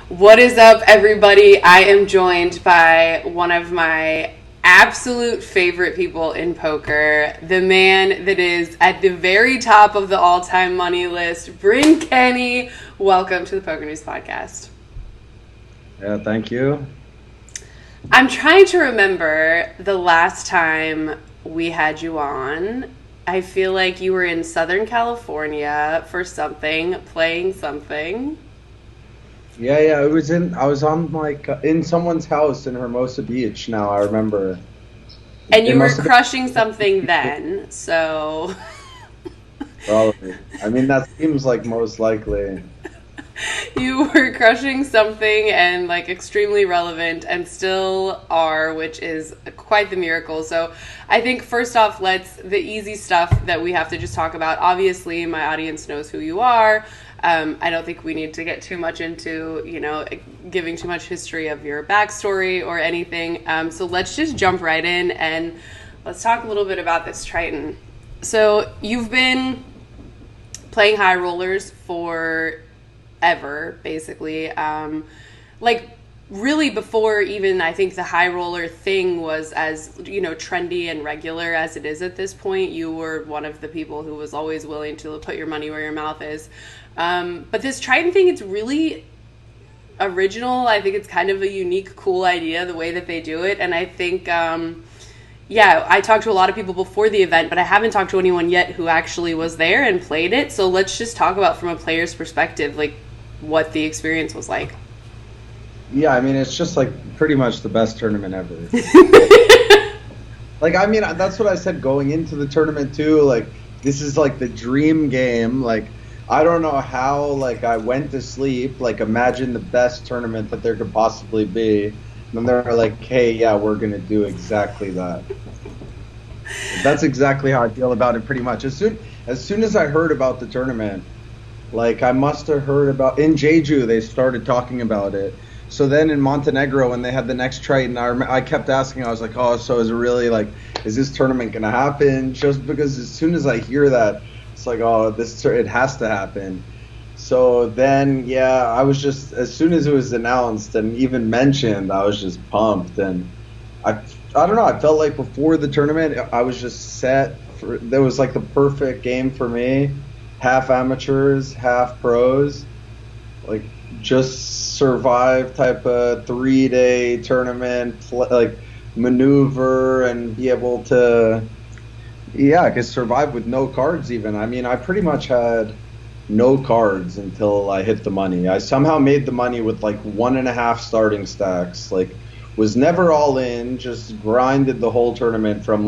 What is up, everybody? I am joined by one of my absolute favorite people in poker, the man that is at the very top of the all-time money list, Bryn Kenney. Welcome to the PokerNews podcast. Yeah, thank you. I'm trying to remember the last time we had you on. I feel like you were in Southern California for something, playing something. Yeah, I was on in someone's house in Hermosa Beach now, I remember. And you were crushing something then, so... Probably. I mean, that seems like most likely. You were crushing something and like extremely relevant and still are, which is quite the miracle. So I think first off, the easy stuff that we have to just talk about. Obviously, my audience knows who you are. I don't think we need to get too much into, giving too much history of your backstory or anything. So let's just jump right in and let's talk a little bit about this Triton. So you've been playing high rollers for ever, basically. Really before even I think the high roller thing was as, trendy and regular as it is at this point. You were one of the people who was always willing to put your money where your mouth is. But this Triton thing, it's really original. I think it's kind of a unique, cool idea, the way that they do it. And I think, I talked to a lot of people before the event, but I haven't talked to anyone yet who actually was there and played it. So let's just talk about from a player's perspective, what the experience was like. Yeah, I mean, it's just pretty much the best tournament ever. That's what I said going into the tournament too. This is the dream game. I don't know how, I went to sleep, imagine the best tournament that there could possibly be. And then they're like, hey, yeah, we're going to do exactly that. That's exactly how I feel about it pretty much. As soon as I heard about the tournament, I must have heard about, in Jeju, they started talking about it. So then in Montenegro, when they had the next Triton, I kept asking, I was like, oh, so is it really, is this tournament going to happen? Just because as soon as I hear that, it's it has to happen. So then, I was just, as soon as it was announced and even mentioned, I was just pumped. And I don't know, I felt like before the tournament, I was just set. There was the perfect game for me. Half amateurs, half pros. Just survive type of 3-day tournament, maneuver and be able to, I could survive with no cards even. I mean, I pretty much had no cards until I hit the money. I somehow made the money with 1.5 starting stacks. Was never all in, just grinded the whole tournament from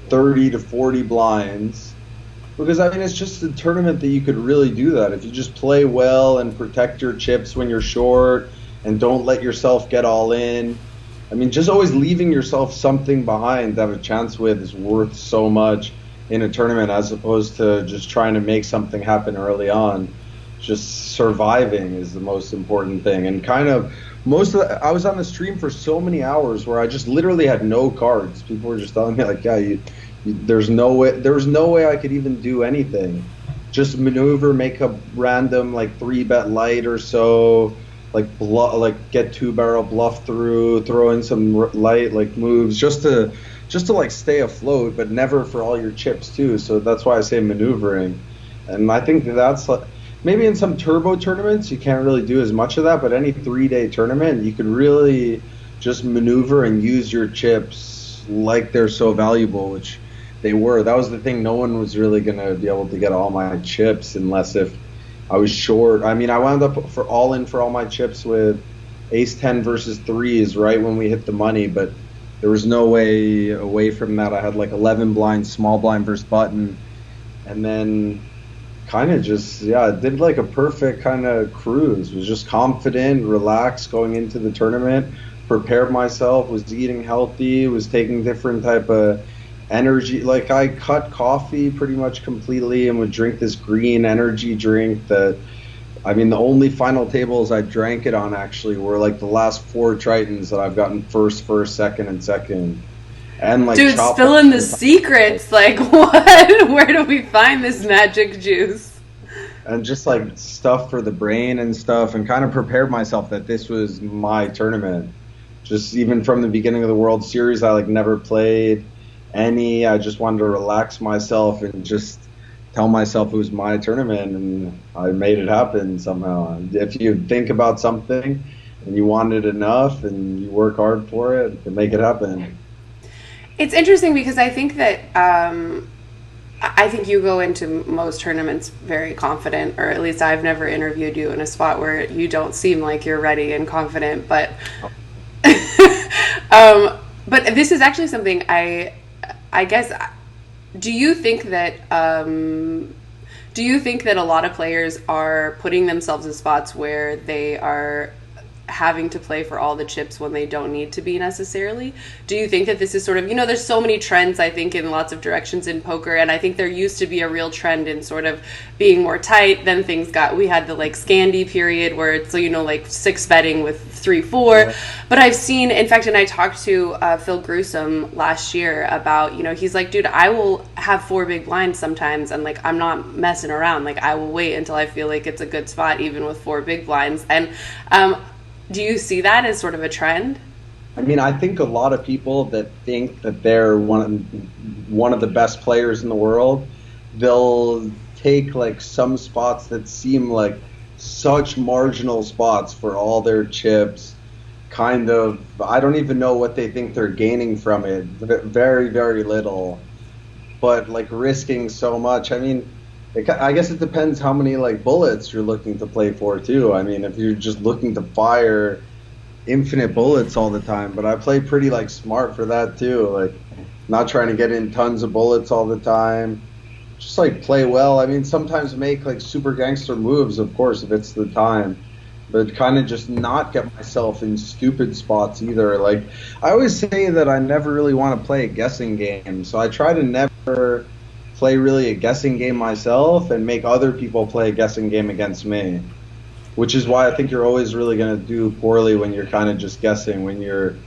30 to 40 blinds. Because, it's just a tournament that you could really do that. If you just play well and protect your chips when you're short and don't let yourself get all in. Just always leaving yourself something behind to have a chance with is worth so much in a tournament as opposed to just trying to make something happen early on. Just surviving is the most important thing. And kind of I was on the stream for so many hours where I just literally had no cards. People were just telling me there's no way I could even do anything. Just maneuver, make a random 3-bet light or so, get 2-barrel bluff through, throw in some light moves just to stay afloat, but never for all your chips too. So that's why I say maneuvering. And I think that's maybe in some turbo tournaments you can't really do as much of that, but any 3-day tournament you could really just maneuver and use your chips like they're so valuable, which they were. That was the thing. No one was really going to be able to get all my chips unless if I was short. I wound up for all my chips with ace-10 versus threes right when we hit the money, but there was no way away from that. I had 11 blinds, small blind versus button, and then kind of just, did a perfect kind of cruise. Was just confident, relaxed going into the tournament, prepared myself, was eating healthy, was taking different type of energy. I cut coffee pretty much completely and would drink this green energy drink that, the only final tables I drank it on actually were the last 4 Tritons that I've gotten first, second, and second. And dude, spilling the secrets. What? Where do we find this magic juice? and just like stuff for the brain and stuff, and kind of prepared myself that this was my tournament. Just even from the beginning of the World Series, I like never played any. I just wanted to relax myself and just tell myself it was my tournament, and I made it happen somehow. And if you think about something and you want it enough and you work hard for it, to make it happen. It's interesting because I think that I think you go into most tournaments very confident, or at least I've never interviewed you in a spot where you don't seem like you're ready and confident. But but this is actually something I guess. Do you think that a lot of players are putting themselves in spots where they are having to play for all the chips when they don't need to be necessarily? Do you think that this is sort of, there's so many trends, I think, in lots of directions in poker, and I think there used to be a real trend in sort of being more tight. Then we had the like Scandi period where it's, like 6 betting with 3-4. Yeah. But I've seen, in fact, and I talked to Phil Gruesome last year about, he's like, dude, I will have 4 big blinds sometimes, and like I'm not messing around. Like I will wait until I feel like it's a good spot, even with 4 big blinds. And do you see that as sort of a trend? I mean, I think a lot of people that think that they're one of the best players in the world, they'll take like some spots that seem like such marginal spots for all their chips. Kind of, I don't even know what they think they're gaining from it. Very, very little. But like risking so much. I mean, I guess it depends how many like bullets you're looking to play for too. I mean, if you're just looking to fire infinite bullets all the time, but I play pretty like smart for that too. Like not trying to get in tons of bullets all the time. Just like play well. I mean, sometimes make like super gangster moves, of course, if it's the time. But kind of just not get myself in stupid spots either. Like I always say that I never really want to play a guessing game, so I try to never play really a guessing game myself and make other people play a guessing game against me, which is why I think you're always really going to do poorly when you're kind of just guessing, when you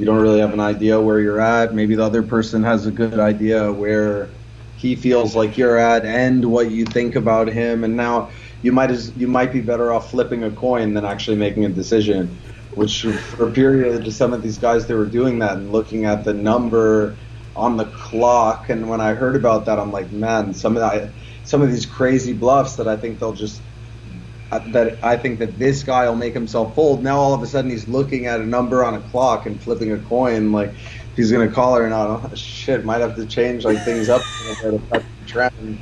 don't really have an idea where you're at. Maybe the other person has a good idea where he feels like you're at and what you think about him, and now you might be better off flipping a coin than actually making a decision, which for a period some of these guys, they were doing that and looking at the number on the clock. And when I heard about that, I'm like, man, some of these crazy bluffs that I think I think that this guy will make himself fold. Now all of a sudden he's looking at a number on a clock and flipping a coin like he's gonna call her, and oh shit, might have to change like things up a little bit, affect the trend.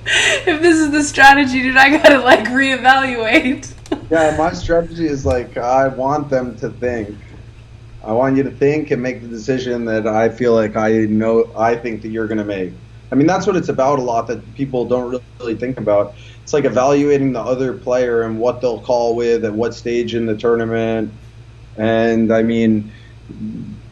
If this is the strategy, dude, I gotta like reevaluate. Yeah, my strategy is like I want them to think. I want you to think and make the decision that I feel like I think that you're going to make. I mean, that's what it's about a lot, that people don't really think about. It's like evaluating the other player and what they'll call with at what stage in the tournament. And I mean,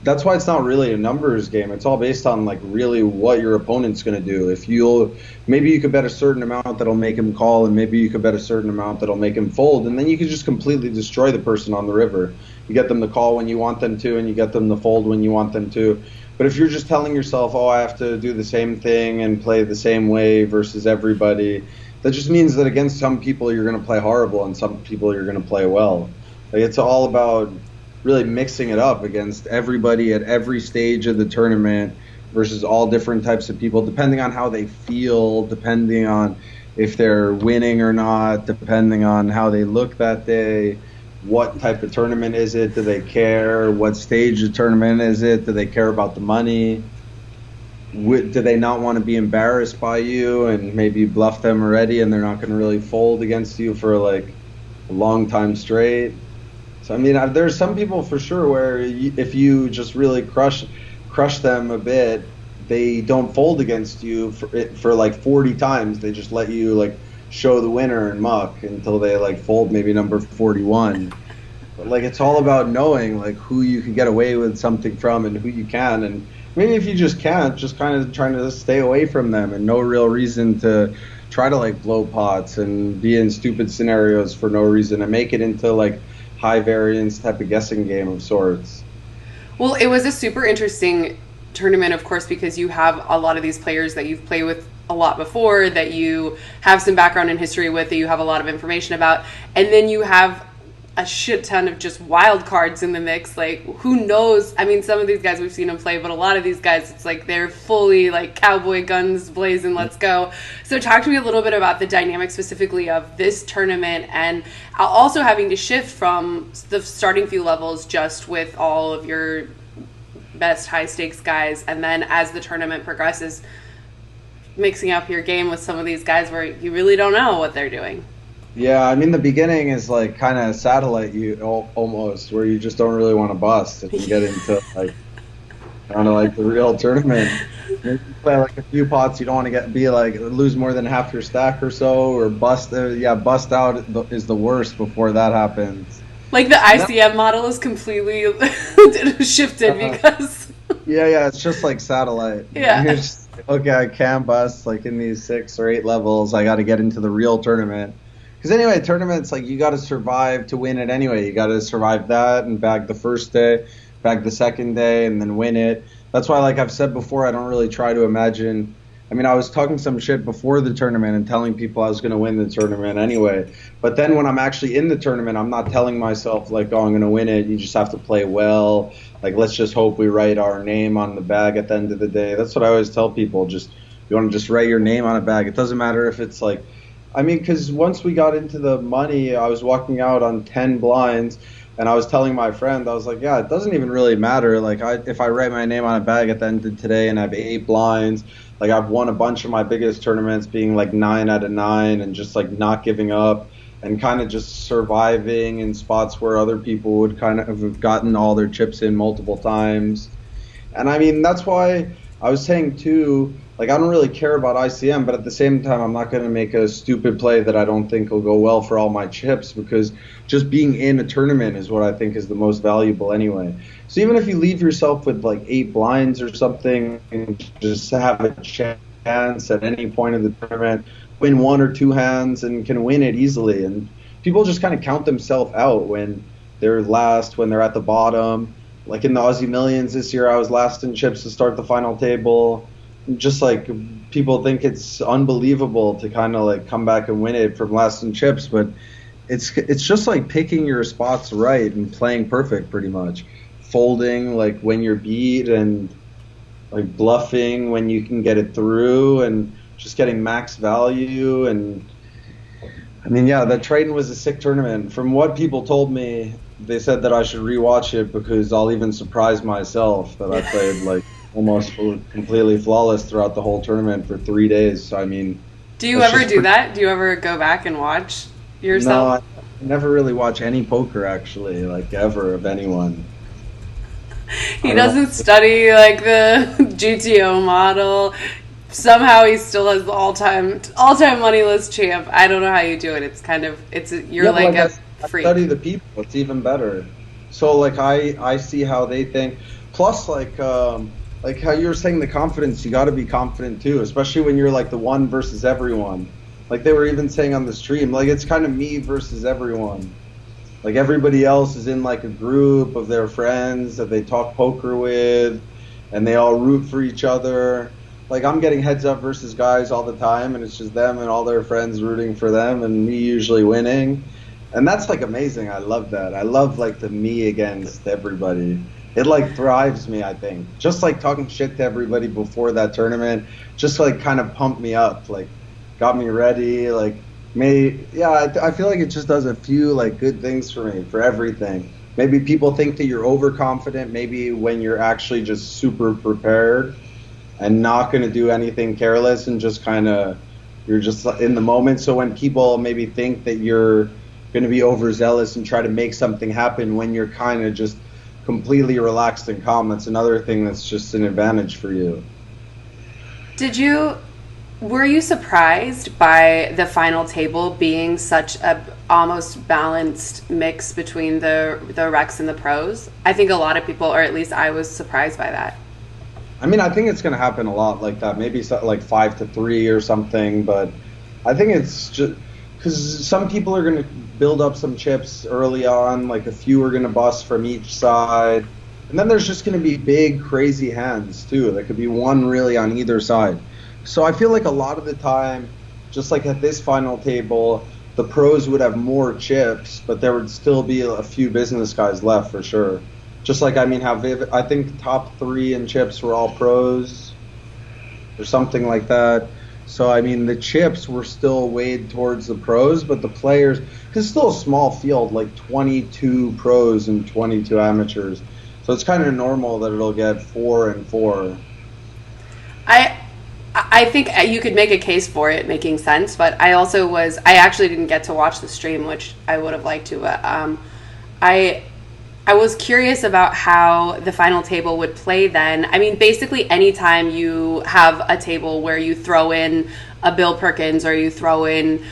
that's why it's not really a numbers game. It's all based on like really what your opponent's going to do. Maybe you could bet a certain amount that'll make him call, and maybe you could bet a certain amount that'll make him fold, and then you could just completely destroy the person on the river. You get them to call when you want them to, and you get them to fold when you want them to. But if you're just telling yourself, oh, I have to do the same thing and play the same way versus everybody, that just means that against some people you're going to play horrible and some people you're going to play well. Like, it's all about really mixing it up against everybody at every stage of the tournament versus all different types of people, depending on how they feel, depending on if they're winning or not, depending on how they look that day. What type of tournament is it? Do they care? What stage of tournament is it? Do they care about the money? Do they not want to be embarrassed by you and maybe bluff them already and they're not going to really fold against you for like a long time straight? So, I mean, there's some people for sure where if you just really crush them a bit, they don't fold against you for like 40 times. They just let you like show the winner and muck until they like fold maybe number 41. But like it's all about knowing like who you can get away with something from and who you can, and maybe if you just can't, just kind of trying to stay away from them, and no real reason to try to like blow pots and be in stupid scenarios for no reason and make it into like high variance type of guessing game of sorts. Well, it was a super interesting tournament, of course, because you have a lot of these players that you've played with a lot before, that you have some background and history with, that you have a lot of information about, and then you have a shit ton of just wild cards in the mix. Like, who knows? I mean, some of these guys we've seen them play, but a lot of these guys, it's like they're fully like cowboy guns blazing, let's go. So talk to me a little bit about the dynamic specifically of this tournament, and also having to shift from the starting few levels just with all of your best high stakes guys, and then as the tournament progresses, mixing up your game with some of these guys where you really don't know what they're doing. Yeah, I mean, the beginning is like kind of satellite almost, where you just don't really want to bust if you get into like kind of like the real tournament. You play like a few pots, you don't want to be like lose more than half your stack or so, or bust. Bust out is the worst before that happens. Like the ICM model is completely shifted because. Yeah, it's just like satellite. Yeah. You're just, okay, I can bust like in these 6 or 8 levels. I got to get into the real tournament. Because anyway, tournaments, like, you got to survive to win it anyway. You got to survive that and bag the first day, bag the second day, and then win it. That's why, like I've said before, I don't really try to imagine. I mean, I was talking some shit before the tournament and telling people I was going to win the tournament anyway. But then when I'm actually in the tournament, I'm not telling myself, like, oh, I'm going to win it. You just have to play well. Like, let's just hope we write our name on the bag at the end of the day. That's what I always tell people. Just, you want to just write your name on a bag. It doesn't matter if it's like, I mean, because once we got into the money, I was walking out on 10 blinds, and I was telling my friend, I was like, yeah, it doesn't even really matter. Like, if I write my name on a bag at the end of today and I have 8 blinds, like, I've won a bunch of my biggest tournaments being like 9 out of 9 and just like not giving up and kind of just surviving in spots where other people would kind of have gotten all their chips in multiple times. And I mean, that's why I was saying too, like, I don't really care about ICM, but at the same time, I'm not going to make a stupid play that I don't think will go well for all my chips, because just being in a tournament is what I think is the most valuable anyway. So even if you leave yourself with like 8 blinds or something and just have a chance at any point of the tournament, win 1 or 2 hands and can win it easily. And people just kind of count themselves out when they're last, when they're at the bottom. Like in the Aussie Millions this year, I was last in chips to start the final table. Just like people think it's unbelievable to kind of like come back and win it from last in chips, but it's just like picking your spots right and playing perfect pretty much. Folding like when you're beat and like bluffing when you can get it through and just getting max value. And I mean, yeah, that Triton was a sick tournament. From what people told me, they said that I should rewatch it because I'll even surprise myself that I played like almost completely flawless throughout the whole tournament for 3 days. So, I mean, do you ever do that? Do you ever go back and watch yourself? No, I never really watch any poker, actually, like ever, of anyone. He doesn't study like the GTO model. Somehow he still has the all-time moneyless champ. I don't know how you do it. It's kind of you're like a freak. I study the people. It's even better. So like I see how they think. Plus like how you were saying, the confidence, you got to be confident too, especially when you're like the one versus everyone. Like they were even saying on the stream, like it's kind of me versus everyone. Like everybody else is in like a group of their friends that they talk poker with, and they all root for each other. Like I'm getting heads up versus guys all the time, and it's just them and all their friends rooting for them, and me usually winning. And that's like amazing. I love that. I love like the me against everybody. It like thrives me, I think. Just like talking shit to everybody before that tournament, just like kind of pumped me up, like got me ready, like I feel like it just does a few like good things for me, for everything. Maybe people think that you're overconfident, maybe when you're actually just super prepared and not going to do anything careless and just kind of, you're just in the moment. So when people maybe think that you're going to be overzealous and try to make something happen when you're kind of just completely relaxed and calm, that's another thing that's just an advantage for you. Were you surprised by the final table being such a almost balanced mix between the Recs and the pros? I think a lot of people, or at least I was surprised by that. I mean, I think it's going to happen a lot like that, maybe like 5-3 or something, but I think it's just because some people are going to build up some chips early on, like a few are going to bust from each side, and then there's just going to be big, crazy hands too. There could be one really on either side. So I feel like a lot of the time, just like at this final table, the pros would have more chips, but there would still be a few business guys left for sure. Just like, I mean, how Viv, I think top three in chips were all pros or something like that. So, I mean, the chips were still weighed towards the pros, but the players, because it's still a small field, like 22 pros and 22 amateurs. So it's kind of normal that it'll get 4 and 4. I think you could make a case for it making sense, but I actually didn't get to watch the stream, which I would have liked to, but I was curious about how the final table would play then. I mean, basically anytime you have a table where you throw in a Bill Perkins or you throw in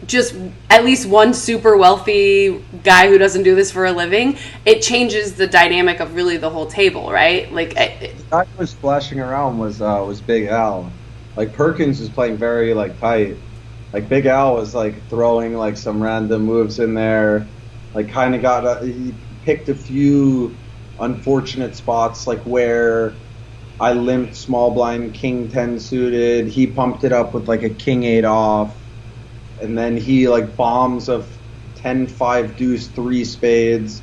just at least one super wealthy guy who doesn't do this for a living, it changes the dynamic of really the whole table, right? Like, the guy who was splashing around was Big Al. Like, Perkins was playing very like tight. Like, Big Al was like throwing like some random moves in there. Like, kind of he picked a few unfortunate spots, like where I limped small blind king 10 suited. He pumped it up with like a king 8 off. And then he like bombs of 10-5 deuce 3 spades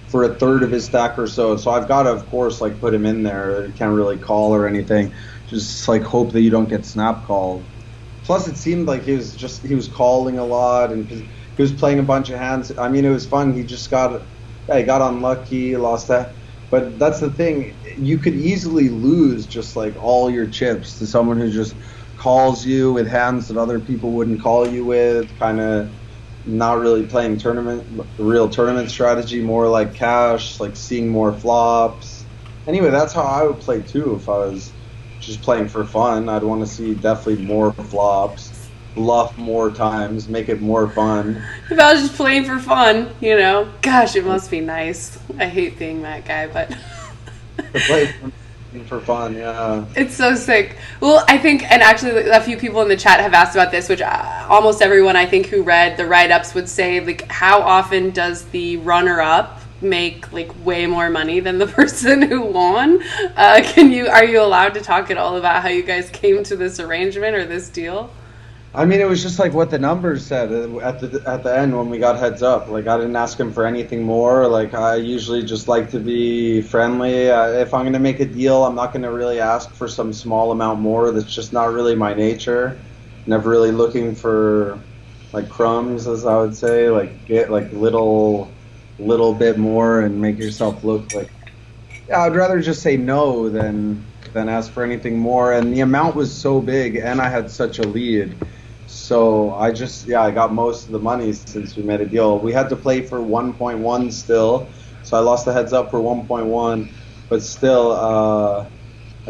for a third of his stack or so. So I've got to, of course, like put him in there. Can't really call or anything. Just like hope that you don't get snap called. Plus, it seemed like he was calling a lot and he was playing a bunch of hands. I mean, it was fun. He got unlucky, lost that. But that's the thing. You could easily lose just like all your chips to someone who just calls you with hands that other people wouldn't call you with, kind of not really playing real tournament strategy, more like cash, like seeing more flops. Anyway, that's how I would play too if I was just playing for fun. I'd want to see definitely more flops, bluff more times, make it more fun. If I was just playing for fun, gosh, it must be nice. I hate being that guy, but to play for fun, yeah. It's so sick. Well, I think, and actually a few people in the chat have asked about this, which almost everyone I think who read the write-ups would say, like, how often does the runner-up make like way more money than the person who won? Are you allowed to talk at all about how you guys came to this arrangement or this deal? I mean, it was just like what the numbers said at the end when we got heads up. Like, I didn't ask him for anything more. Like, I usually just like to be friendly. If I'm going to make a deal, I'm not going to really ask for some small amount more. That's just not really my nature. Never really looking for like crumbs, as I would say. Like, get like little bit more and make yourself look like. Yeah, I'd rather just say no than ask for anything more. And the amount was so big, and I had such a lead. So I got most of the money since we made a deal. We had to play for 1.1 still, so I lost the heads up for 1.1, but still, I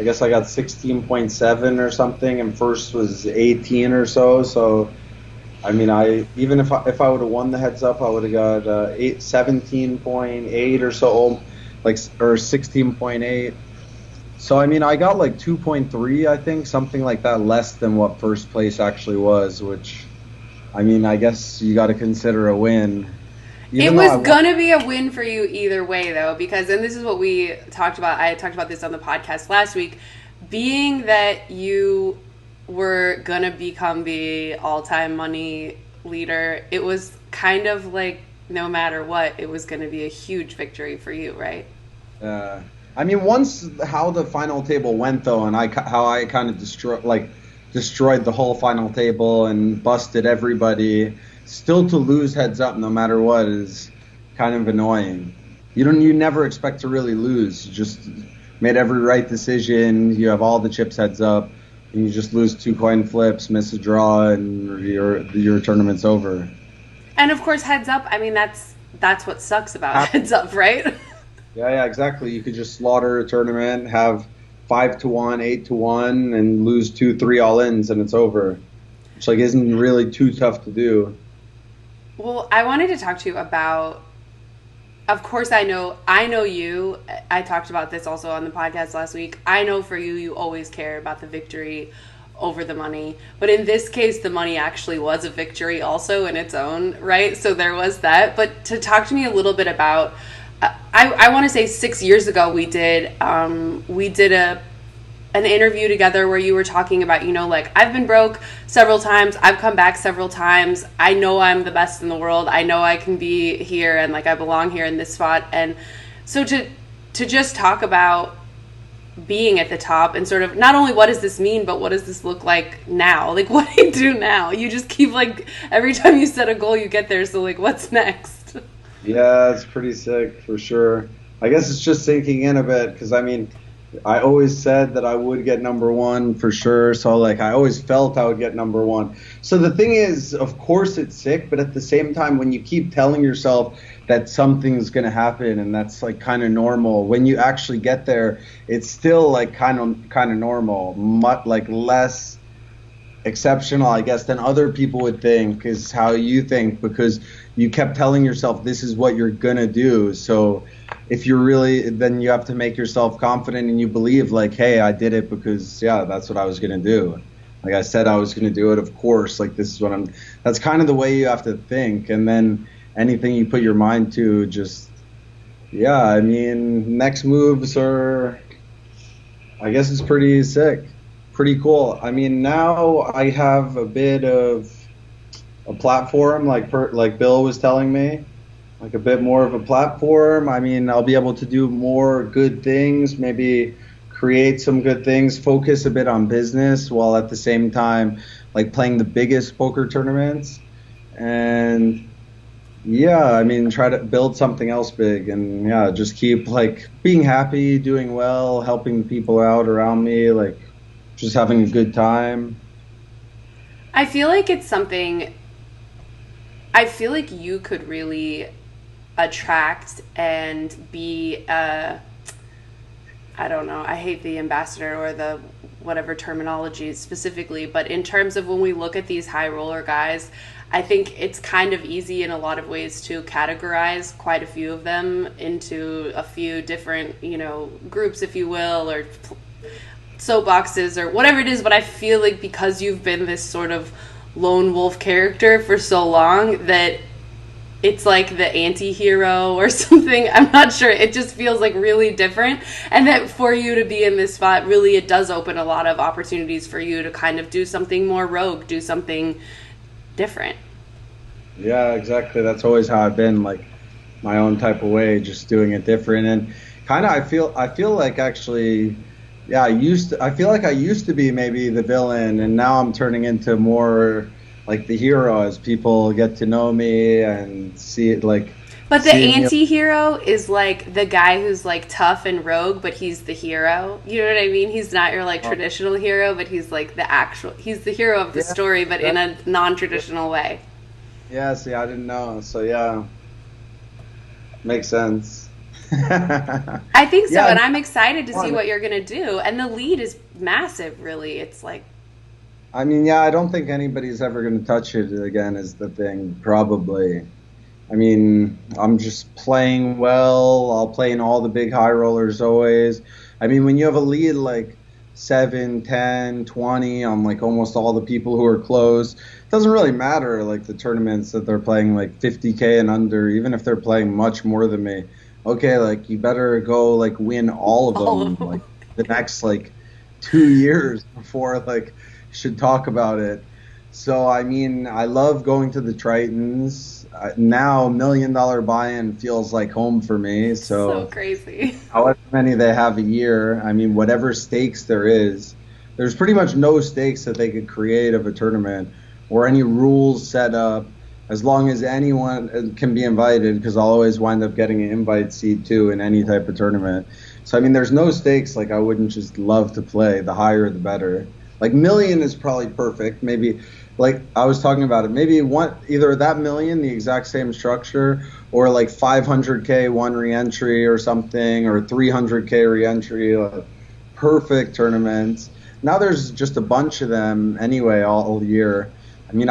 guess I got 16.7 or something, and first was 18 or so. So, I mean, even if I would have won the heads up, I would have got 17.8 or so, or 16.8. So, I mean, I got like 2.3, I think, something like that, less than what first place actually was, which, I mean, I guess you got to consider a win. It was going to be a win for you either way, though, because, and this is what we talked about, I talked about this on the podcast last week, being that you were going to become the all-time money leader, it was kind of like no matter what, it was going to be a huge victory for you, right? I mean, once how the final table went, though, and how I kind of destroyed the whole final table and busted everybody, still to lose heads up no matter what is kind of annoying. You never expect to really lose. You just made every right decision. You have all the chips heads up, and you just lose 2 coin flips, miss a draw, and your tournament's over. And of course, heads up. I mean, that's what sucks about heads up, right? Yeah, exactly. You could just slaughter a tournament, have 5-1, 8-1, and lose 2-3 all-ins, and it's over. Which isn't really too tough to do. Well, I wanted to talk to you about. Of course, I know you. I talked about this also on the podcast last week. I know for you, you always care about the victory over the money. But in this case, the money actually was a victory also in its own right. So there was that. But to talk to me a little bit about. I want to say 6 years ago we did a an interview together where you were talking about, like, I've been broke several times, I've come back several times, I know I'm the best in the world, I know I can be here, and like I belong here in this spot. And so to just talk about being at the top and sort of not only what does this mean, but what does this look like now? Like, what do you do now? You just keep, like, every time you set a goal you get there, so like, what's next? Yeah, it's pretty sick for sure. I guess it's just sinking in a bit, because I mean, I always said that I would get number one for sure. So like, I always felt I would get number one. So the thing is, of course it's sick, but at the same time, when you keep telling yourself that something's going to happen and that's like kind of normal, when you actually get there, it's still like kind of normal, much like less exceptional, I guess, than other people would think is how you think, because you kept telling yourself this is what you're going to do. So if you're really, then you have to make yourself confident and you believe like, hey, I did it because, yeah, that's what I was going to do. Like I said, I was going to do it, of course. Like, this is what that's kind of the way you have to think. And then anything you put your mind to, just, yeah, I mean, next moves are, I guess it's pretty sick, pretty cool. I mean, now I have a bit of a platform, like Bill was telling me, like a bit more of a platform. I mean, I'll be able to do more good things, maybe create some good things, focus a bit on business while at the same time like playing the biggest poker tournaments. And yeah, I mean, try to build something else big, and yeah, just keep like being happy, doing well, helping people out around me, like just having a good time. I feel like it's something, I feel like you could really attract and be I don't know, I hate the ambassador or the whatever terminology specifically, but in terms of when we look at these high roller guys, I think it's kind of easy in a lot of ways to categorize quite a few of them into a few different, groups, if you will, or soapboxes or whatever it is. But I feel like because you've been this sort of lone wolf character for so long that it's like the anti-hero or something. I'm not sure. It just feels like really different. And that for you to be in this spot, really, it does open a lot of opportunities for you to kind of do something more rogue, do something different. Yeah, exactly. That's always how I've been, like my own type of way, just doing it different. And kind of, I feel like actually, yeah, I feel like I used to be maybe the villain, and now I'm turning into more like the hero as people get to know me and see it like. But the anti-hero is like the guy who's like tough and rogue, but he's the hero. You know what I mean? He's not your like traditional hero, but he's like he's the hero of the story, but in a non-traditional way. Yeah, see, I didn't know. So yeah, makes sense. I think so, and I'm excited to see what you're going to do. And the lead is massive, really. It's like, I mean, yeah, I don't think anybody's ever going to touch it again is the thing, probably. I mean, I'm just playing well. I'll play in all the big high rollers always. I mean, when you have a lead like 7, 10, 20 on like almost all the people who are close, it doesn't really matter like the tournaments that they're playing like 50K and under, even if they're playing much more than me. Okay, like you better go like win all of them like the next like 2 years before like you should talk about it. So I mean, I love going to the Tritons. Now $1 million buy-in feels like home for me. So crazy. However many they have a year, I mean, whatever stakes there is, there's pretty much no stakes that they could create of a tournament or any rules set up. As long as anyone can be invited, because I'll always wind up getting an invite seat too in any type of tournament. So I mean, there's no stakes. Like I wouldn't just love to play. The higher, the better. Like million is probably perfect. Maybe, like I was talking about it. Maybe either that million, the exact same structure, or like 500K one reentry or something, or 300K reentry. Like perfect tournaments. Now there's just a bunch of them anyway all year. I mean,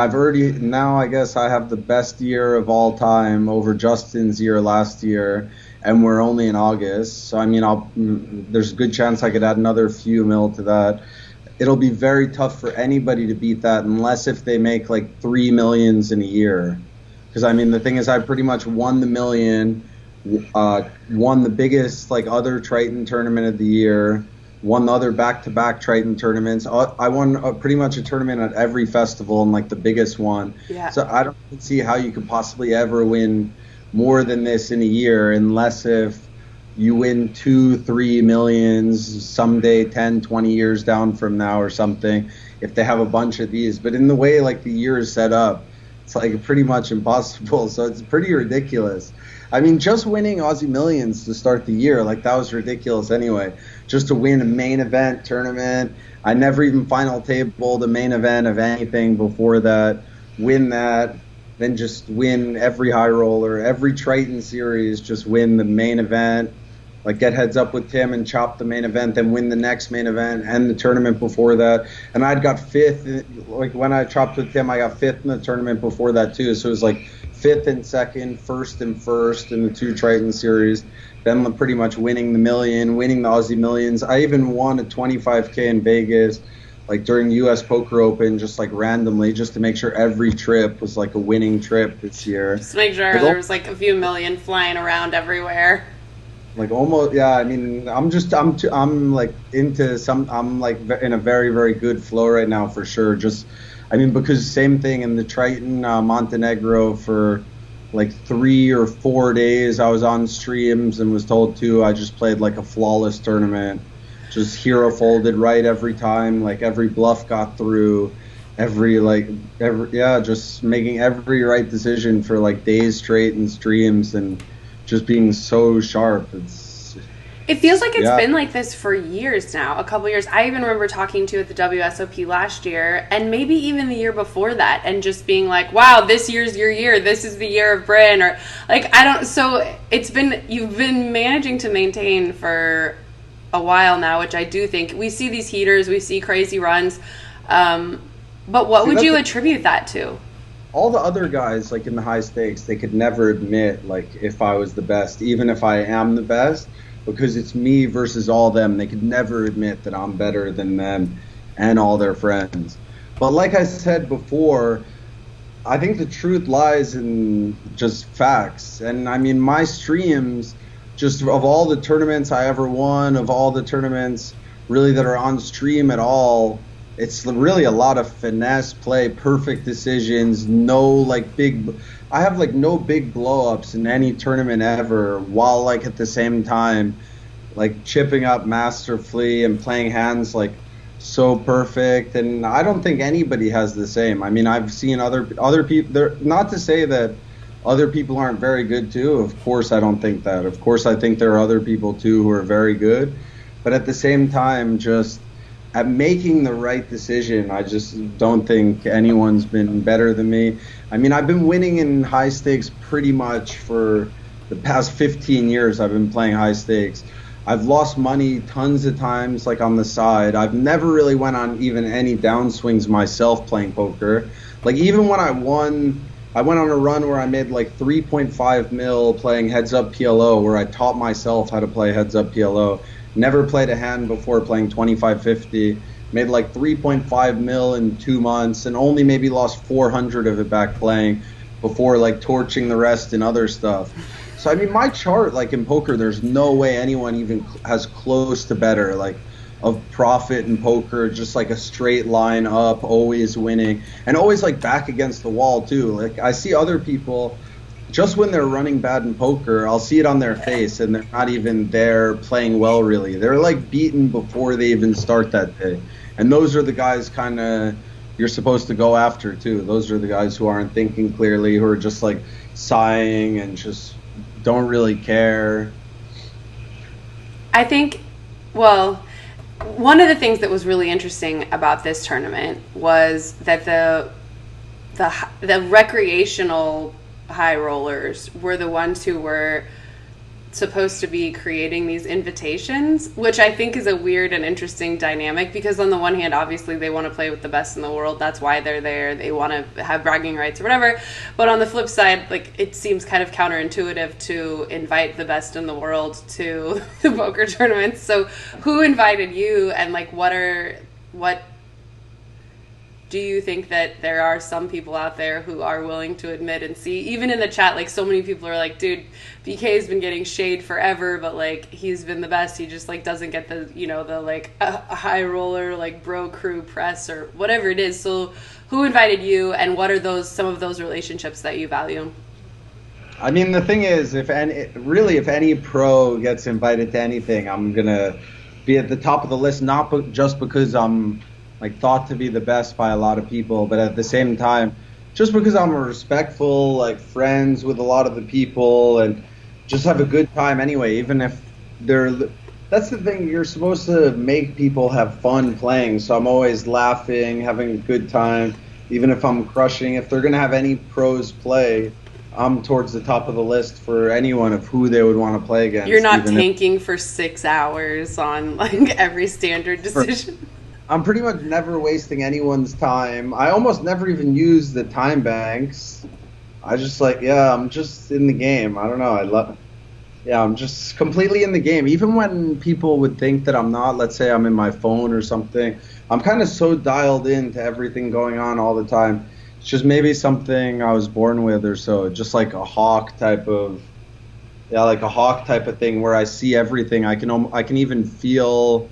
now I guess I have the best year of all time over Justin's year last year, and we're only in August. So, I mean, there's a good chance I could add another few mil to that. It'll be very tough for anybody to beat that unless if they make like 3 millions in a year. Because, I mean, the thing is I pretty much won the million, won the biggest like other Triton tournament of the year, won other back-to-back Triton tournaments. I won pretty much a tournament at every festival and like the biggest one. Yeah. So I don't see how you could possibly ever win more than this in a year, unless if you win 2-3 millions someday, 10, 20 years down from now or something, if they have a bunch of these. But in the way like the year is set up, it's like pretty much impossible. So it's pretty ridiculous. I mean, just winning Aussie Millions to start the year, like that was ridiculous anyway. Just to win a main event tournament. I never even final tabled the main event of anything before that. Win that, then just win every high roller, every Triton series, just win the main event. Like get heads up with Tim and chop the main event, then win the next main event and the tournament before that. And I'd got fifth. Like when I chopped with Tim, I got fifth in the tournament before that too. So it was like fifth and second, first and first in the 2 Triton series. Then pretty much winning the million, winning the Aussie Millions. I even won a 25K in Vegas, like during US Poker Open, just like randomly, just to make sure every trip was like a winning trip this year. Just make sure there was like a few million flying around everywhere. Like almost, yeah. I mean, I'm like into some. I'm like in a very, very good flow right now for sure. Just, I mean, because same thing in the Triton Montenegro for like 3 or 4 days. I was on streams and was told to. I just played like a flawless tournament. Just hero folded right every time. Like every bluff got through. Just making every right decision for like days straight in streams and just being so sharp. It feels like it's been like this for years now, a couple years. I even remember talking to you at the WSOP last year and maybe even the year before that and just being like, wow, this year's your year. This is the year of Bryn, or like, you've been managing to maintain for a while now, which I do think we see these heaters, we see crazy runs. But what would you attribute that to? All the other guys, like in the high stakes, they could never admit, like, if I was the best, even if I am the best, because it's me versus all them. They could never admit that I'm better than them and all their friends. But like I said before, I think the truth lies in just facts. And I mean, my streams, just of all the tournaments I ever won, of all the tournaments really that are on stream at all, it's really a lot of finesse play, perfect decisions, I have like no big blow-ups in any tournament ever, while like at the same time like chipping up masterfully and playing hands like so perfect. And I don't think anybody has the same. I mean, I've seen other people there, not to say that other people aren't very good too. Of course I don't think that. Of course I think there are other people too who are very good. But at the same time, just at making the right decision, I just don't think anyone's been better than me. I mean, I've been winning in high stakes pretty much for the past 15 years. I've been playing high stakes. I've lost money tons of times, like on the side. I've never really went on even any downswings myself playing poker. Like even when I won, I went on a run where I made like 3.5 mil playing heads up PLO, where I taught myself how to play heads up PLO. Never played a hand before playing 25-50. Made like 3.5 mil in 2 months and only maybe lost 400 of it back playing before like torching the rest in other stuff. So I mean, my chart, like in poker, there's no way anyone even has close to better like of profit in poker, just like a straight line up, always winning, and always like back against the wall too. Like I see other people, just when they're running bad in poker, I'll see it on their face and they're not even there playing well really. They're like beaten before they even start that day. And those are the guys kind of you're supposed to go after too. Those are the guys who aren't thinking clearly, who are just like sighing and just don't really care. I think, well, one of the things that was really interesting about this tournament was that the recreational high rollers were the ones who were supposed to be creating these invitations, which I think is a weird and interesting dynamic, because on the one hand, obviously they want to play with the best in the world. That's why they're there. They want to have bragging rights or whatever. But on the flip side, like, it seems kind of counterintuitive to invite the best in the world to the poker tournaments. So who invited you, and like what do you think that there are some people out there who are willing to admit and see, even in the chat, like so many people are like, dude, BK's been getting shade forever, but like he's been the best. He just like doesn't get the, you know, the like high roller, like bro crew press or whatever it is. So who invited you, and what are some of those relationships that you value? I mean, the thing is, if any pro gets invited to anything, I'm gonna be at the top of the list, not just because I'm like thought to be the best by a lot of people, but at the same time, just because I'm a respectful, like friends with a lot of the people and just have a good time anyway, even if that's the thing, you're supposed to make people have fun playing, so I'm always laughing, having a good time, even if I'm crushing. If they're gonna have any pros play, I'm towards the top of the list for anyone of who they would want to play against. You're not tanking for 6 hours on like every standard decision. I'm pretty much never wasting anyone's time. I almost never even use the time banks. I just I'm just in the game. I don't know. I'm just completely in the game. Even when people would think that I'm not, let's say I'm in my phone or something, I'm kind of so dialed into everything going on all the time. It's just maybe something I was born with or so, just like a hawk type of thing where I see everything. I can even feel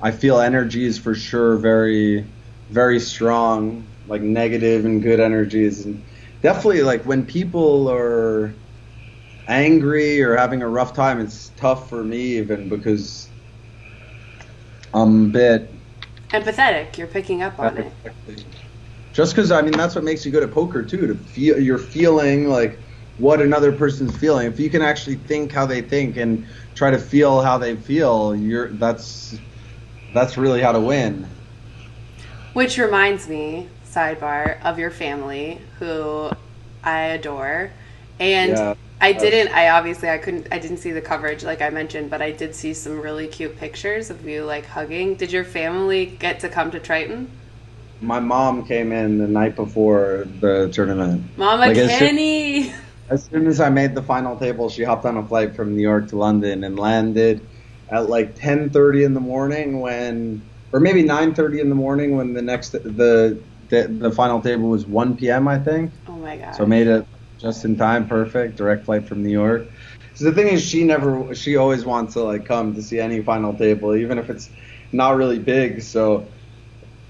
energies for sure, very, very strong, like negative and good energies. And definitely like when people are angry or having a rough time, it's tough for me even because I'm a bit empathetic. You're picking up on it. Just because, I mean, that's what makes you good at poker, too, to feel, you're feeling, like, what another person's feeling. If you can actually think how they think and try to feel how they feel, that's really how to win. Which reminds me, sidebar, of your family, who I adore. And yeah, I didn't see the coverage like I mentioned, but I did see some really cute pictures of you, like, hugging. Did your family get to come to Triton? My mom came in the night before the tournament. Mama Kenny! As soon as I made the final table, she hopped on a flight from New York to London and landed at like 10:30 in the morning or maybe 9:30 in the morning when the final table was 1 p.m. I think. Oh my god! So made it just in time, perfect, direct flight from New York. So the thing is, she always wants to like come to see any final table, even if it's not really big. So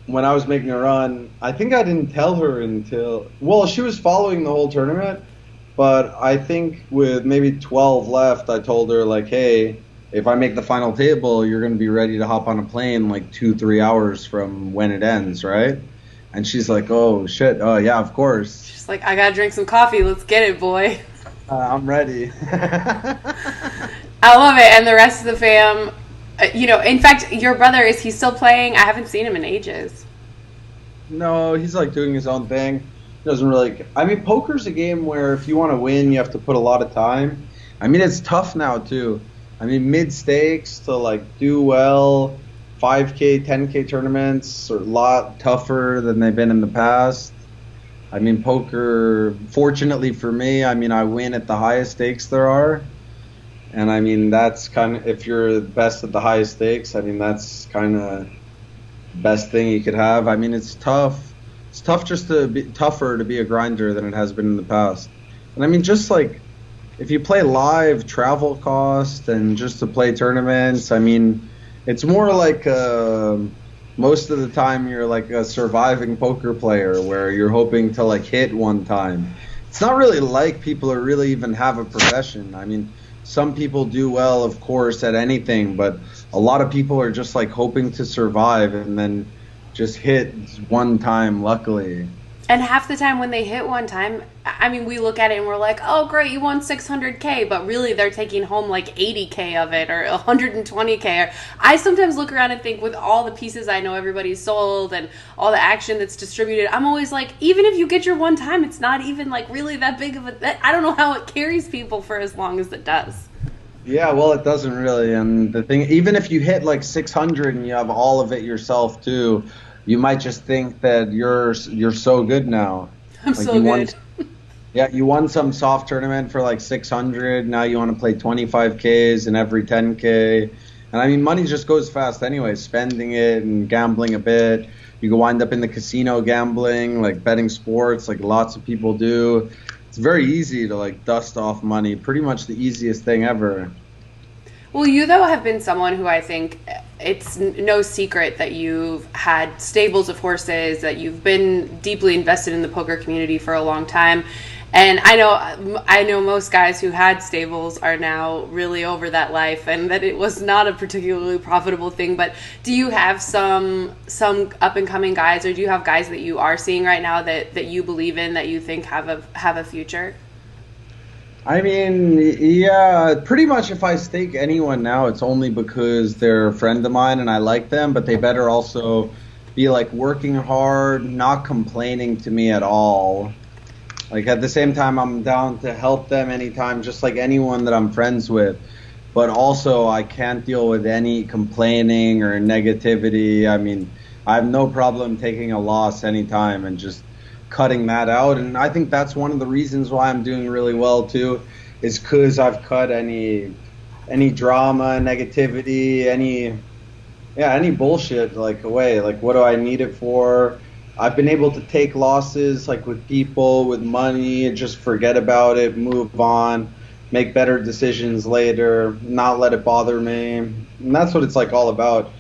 when I was making a run, I think I didn't tell her she was following the whole tournament, but I think with maybe 12 left, I told her, like, hey, if I make the final table, you're going to be ready to hop on a plane like 2-3 hours from when it ends, right? And she's like, oh, shit, oh, yeah, of course. She's like, I got to drink some coffee, let's get it, boy. I'm ready. I love it, and the rest of the fam... in fact, your brother, is he still playing? I haven't seen him in ages. No, he's like doing his own thing. He doesn't really. I mean, poker's a game where if you want to win, you have to put a lot of time. I mean, it's tough now too. I mean, mid stakes to like do well, 5K, 10K tournaments are a lot tougher than they've been in the past. I mean, poker, fortunately for me, I mean, I win at the highest stakes there are. And I mean, that's kind of, if you're the best at the highest stakes, I mean, that's kind of the best thing you could have. I mean, it's tough. It's tougher to be a grinder than it has been in the past. And I mean, just like, if you play live, travel cost, and just to play tournaments, I mean, it's more like most of the time you're like a surviving poker player where you're hoping to like hit one time. It's not really like people who really even have a profession. I mean, some people do well, of course, at anything, but a lot of people are just like hoping to survive and then just hit one time, luckily. And half the time when they hit one time, I mean, we look at it and we're like, oh, great, you won 600K, but really they're taking home like 80K of it or 120K. Or I sometimes look around and think with all the pieces I know everybody's sold and all the action that's distributed, I'm always like, even if you get your one time, it's not even like really that big of I don't know how it carries people for as long as it does. Yeah, well, it doesn't really. And the thing, even if you hit like 600 and you have all of it yourself too, you might just think that you're so good now. I'm like so good. You won some soft tournament for like 600. Now you want to play 25Ks in every 10K. And I mean, money just goes fast anyway, spending it and gambling a bit. You can wind up in the casino gambling, like betting sports, like lots of people do. It's very easy to like dust off money, pretty much the easiest thing ever. Well, you, though, have been someone who I think it's no secret that you've had stables of horses, that you've been deeply invested in the poker community for a long time. And I know most guys who had stables are now really over that life, and that it was not a particularly profitable thing. But do you have some up and coming guys, or do you have guys that you are seeing right now that you believe in, that you think have a future? I mean, yeah, pretty much if I stake anyone now, it's only because they're a friend of mine and I like them, but they better also be like working hard, not complaining to me at all. Like at the same time, I'm down to help them anytime, just like anyone that I'm friends with. But also, I can't deal with any complaining or negativity. I mean, I have no problem taking a loss anytime and just cutting that out. And I think that's one of the reasons why I'm doing really well too, is because I've cut any drama, negativity, any bullshit like away. Like, what do I need it for? I've been able to take losses like with people, with money, and just forget about it, move on, make better decisions later, not let it bother me. And that's what it's like all about.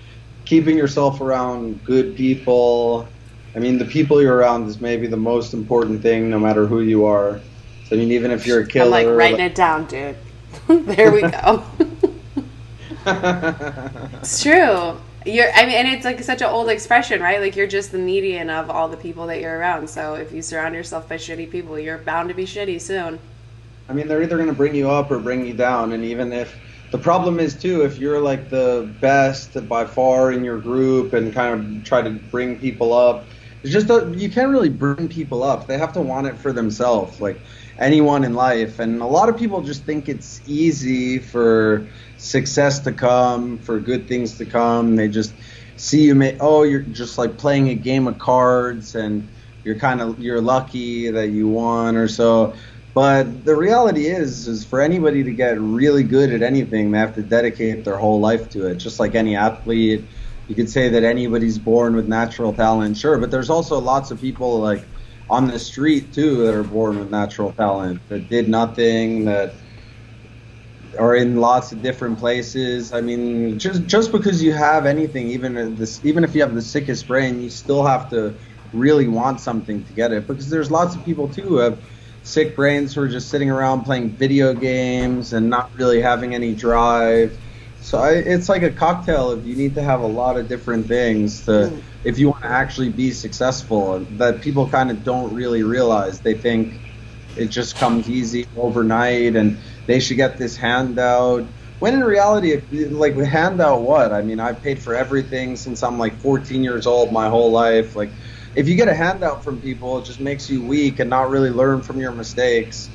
Keeping yourself around good people. I mean, the people you're around is maybe the most important thing, no matter who you are. So, I mean, even if you're a killer... I'm like writing it down, dude. There we go. It's true. And it's like such an old expression, right? Like, you're just the median of all the people that you're around. So if you surround yourself by shitty people, you're bound to be shitty soon. I mean, they're either going to bring you up or bring you down. And even if... The problem is, too, if you're like the best by far in your group and kind of try to bring people up, it's just you can't really bring people up. They have to want it for themselves, like anyone in life. And a lot of people just think it's easy for success to come, for good things to come. They just see you you're just like playing a game of cards and you're lucky that you won or so. But the reality is for anybody to get really good at anything, they have to dedicate their whole life to it, just like any athlete. You could say that anybody's born with natural talent, sure, but there's also lots of people like on the street too that are born with natural talent, that did nothing, that are in lots of different places. I mean, just because you have anything, even if you have the sickest brain, you still have to really want something to get it, because there's lots of people too who have sick brains who are just sitting around playing video games and not really having any drive. So it's like a cocktail of you need to have a lot of different things if you want to actually be successful, that people kind of don't really realize. They think it just comes easy overnight and they should get this handout. When in reality, like, handout what? I mean, I've paid for everything since I'm like 14 years old, my whole life. Like, if you get a handout from people, it just makes you weak and not really learn from your mistakes.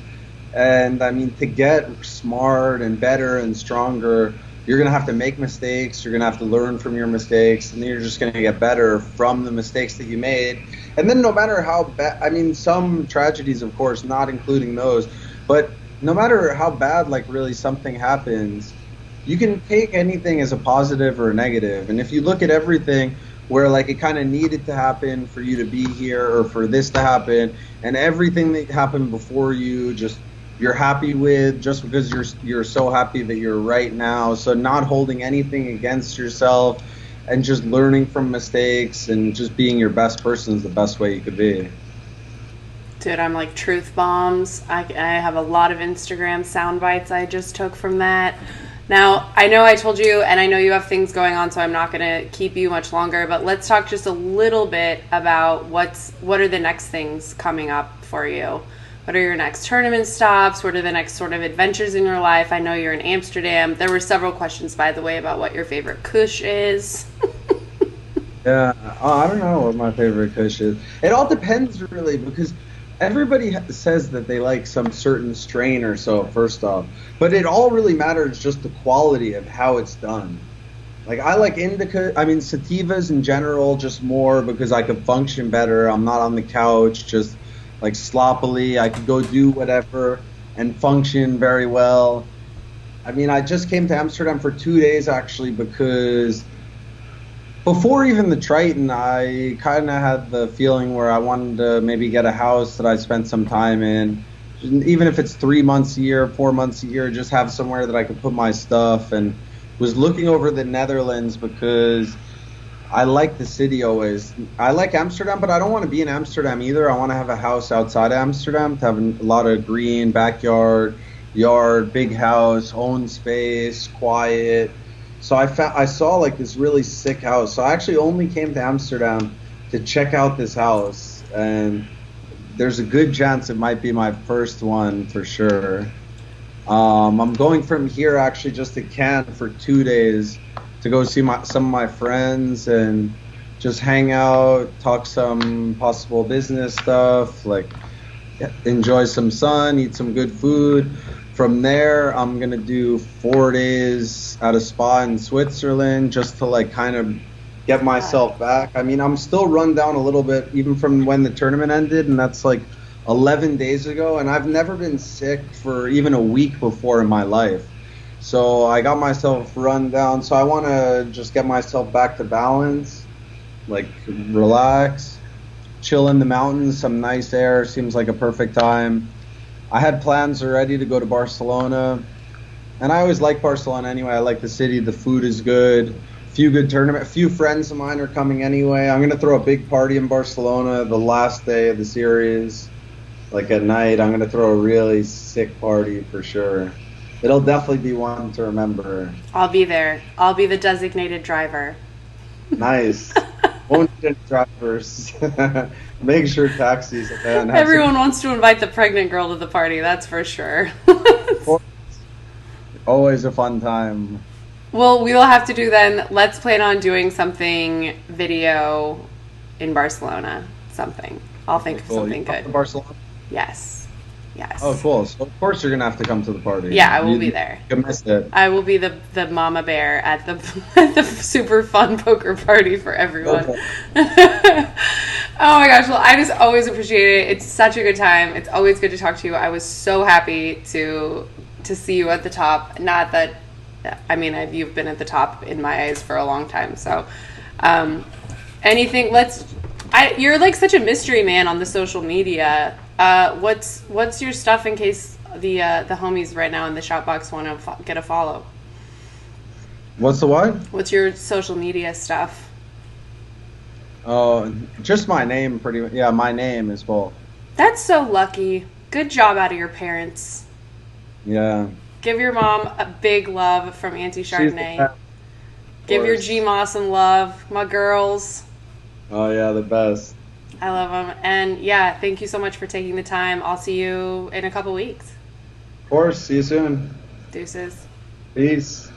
And I mean, to get smart and better and stronger, you're going to have to make mistakes. You're going to have to learn from your mistakes. And then you're just going to get better from the mistakes that you made. And then no matter how bad, I mean, some tragedies, of course, not including those, but no matter how bad, like, really something happens, you can take anything as a positive or a negative. And if you look at everything where, like, it kind of needed to happen for you to be here or for this to happen, and everything that happened before you just you're happy with, just because you're so happy that you're right now. So not holding anything against yourself and just learning from mistakes and just being your best person is the best way you could be. Dude, I'm like truth bombs. I have a lot of Instagram sound bites I just took from that. Now, I know I told you, and I know you have things going on, so I'm not going to keep you much longer, but let's talk just a little bit about what are the next things coming up for you. What are your next tournament stops? What are the next sort of adventures in your life? I know you're in Amsterdam. There were several questions, by the way, about what your favorite kush is. Yeah, I don't know what my favorite kush is. It all depends, really, because everybody says that they like some certain strain or so, first off. But it all really matters just the quality of how it's done. Like, I like indica, I mean, sativas in general, just more because I could function better. I'm not on the couch, just like sloppily. I could go do whatever and function very well. I mean, I just came to Amsterdam for 2 days actually because before even the Triton, I kind of had the feeling where I wanted to maybe get a house that I spent some time in, even if it's 3 months a year, 4 months a year, just have somewhere that I could put my stuff. And was looking over the Netherlands because I like the city always. I like Amsterdam, but I don't want to be in Amsterdam either. I want to have a house outside of Amsterdam to have a lot of green, backyard, yard, big house, own space, quiet. So I saw like this really sick house. So I actually only came to Amsterdam to check out this house, and there's a good chance it might be my first one for sure. I'm going from here actually just to Cannes for 2 days to go see some of my friends and just hang out, talk some possible business stuff, like enjoy some sun, eat some good food. From there, I'm gonna do 4 days at a spa in Switzerland just to like kind of get myself back. I mean, I'm still run down a little bit even from when the tournament ended, and that's like 11 days ago, and I've never been sick for even a week before in my life. So I got myself run down. So I want to just get myself back to balance, like relax, chill in the mountains, some nice air. Seems like a perfect time. I had plans already to go to Barcelona, and I always like Barcelona anyway. I like the city. The food is good. Few good tournament. A few friends of mine are coming anyway. I'm gonna throw a big party in Barcelona the last day of the series. Like at night, I'm gonna throw a really sick party for sure. It'll definitely be one to remember. I'll be there. I'll be the designated driver. Nice. Won't need drivers. Make sure taxis. Everyone wants to invite the pregnant girl to the party, that's for sure. Always a fun time. Well, we'll have to do then. Let's plan on doing something video in Barcelona. Something. I'll think of something good. Barcelona? Yes. Yes. Oh, cool. So of course you're gonna have to come to the party. Yeah, I will be there. You missed it. I will be the mama bear at the super fun poker party for everyone. Okay. Oh my gosh! Well, I just always appreciate it. It's such a good time. It's always good to talk to you. I was so happy to see you at the top. Not that, I mean, you've been at the top in my eyes for a long time. So, anything. You're like such a mystery man on the social media. What's your stuff in case the homies right now in the shout box want to get a follow? What's the what? What's your social media stuff? Oh, just my name, pretty much. Yeah, my name is both. That's so lucky. Good job out of your parents. Yeah. Give your mom a big love from Auntie Chardonnay. Give your GMA some love, my girls. Oh yeah, the best. I love them. And yeah, thank you so much for taking the time. I'll see you in a couple weeks. Of course. See you soon. Deuces. Peace.